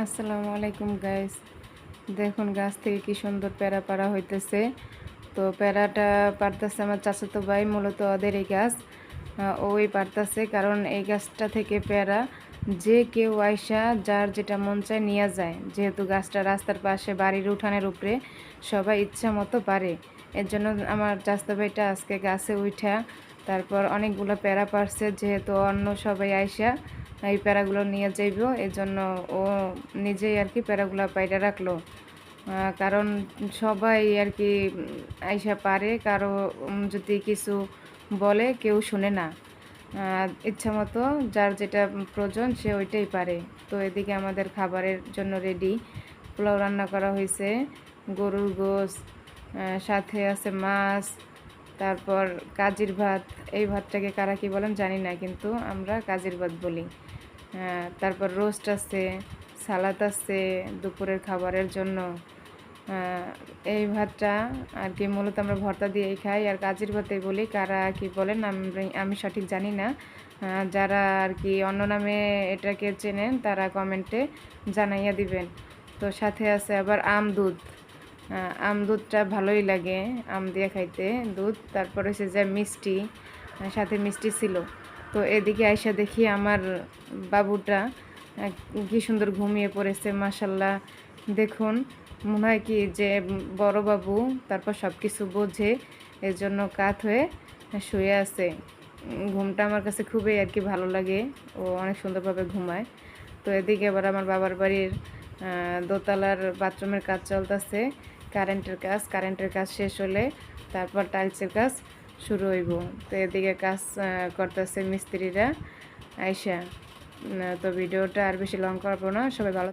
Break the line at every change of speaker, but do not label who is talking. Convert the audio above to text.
আসসালামু আলাইকুম গাইস। দেখুন গাছ থেকে কি সুন্দর পেয়ারা পাড়া হইতেছে। তো পেয়ারাটা পারতেছে আমার চাচাতো ভাই, মূলত ওদের এই গাছ। ওই পারতেছে, কারণ এই গাছটা থেকে পেয়ারা যে কেউ আইসা যার যেটা মন চায় নিয়ে যায়, যেহেতু গাছটা রাস্তার পাশে বাড়ির উঠানের উপরে, সবাই ইচ্ছা মতো পারে। এর জন্য আমার চাচাতো ভাইটা আজকে গাছে উঠা তারপর অনেকগুলো পেয়ারা পারছে, যেহেতু অন্য সবাই আইসা এই প্যারাগুলো নিয়ে যাইব, এই জন্য ও নিজেই আর কি প্যারাগুলো পাইরা রাখলো। কারণ সবাই আর কি আইসা পারে, কারো যদি কিছু বলে কেউ শুনে না। ইচ্ছা মতো যার যেটা প্রয়োজন সে ওইটাই পারে। তো এদিকে আমাদের খাবারের জন্য রেডি। পোলাও রান্না করা হয়েছে, গরুর গোশ, সাথে আছে মাছ, তারপর কাজির ভাত। এই ভাতটাকে কারা কি বলেন জানি না, কিন্তু আমরা কাজির ভাত বলি। তারপর রোস্ট আছে, সালাদ আছে দুপুরের খাবারের জন্য। এই ভাতটা আর কি মূলত আমরা ভর্তা দিয়েই খাই, আর কাজির ভাতেই বলি। কারা কি বলেন আমি সঠিক জানি না। যারা আর কি অন্য নামে এটাকে চেনেন তারা কমেন্টে জানাইয়া দিবেন। তো সাথে আছে আবার আম দুধ। আম দুধটা ভালোই লাগে, আম দিয়ে খাইতে দুধ। তারপর হচ্ছে যে মিষ্টি, সাথে মিষ্টি ছিল। তো এদিকে আইসা দেখি আমার বাবুটা কি সুন্দর ঘুমিয়ে পড়েছে, মাশাল্লাহ। দেখুন, মনে হয় কি যে বড় বাবু, তারপর সব কিছু বোঝে, এর জন্য কাত হয়ে শুয়ে আছে। ঘুমটা আমার কাছে খুবই আর কি ভালো লাগে, ও অনেক সুন্দরভাবে ঘুমায়। তো এদিকে আবার আমার বাবার বাড়ির দোতলার বাথরুমের কাজ চলতেছে, কারেন্টের কাজ শেষ হলে তারপর টাইলসের কাজ শুরু হইব। তো এদিকে কাজ করতেছে মিস্ত্রিরা আইসা। তো ভিডিওটা আর বেশি লং করবো না, সবাই ভালো।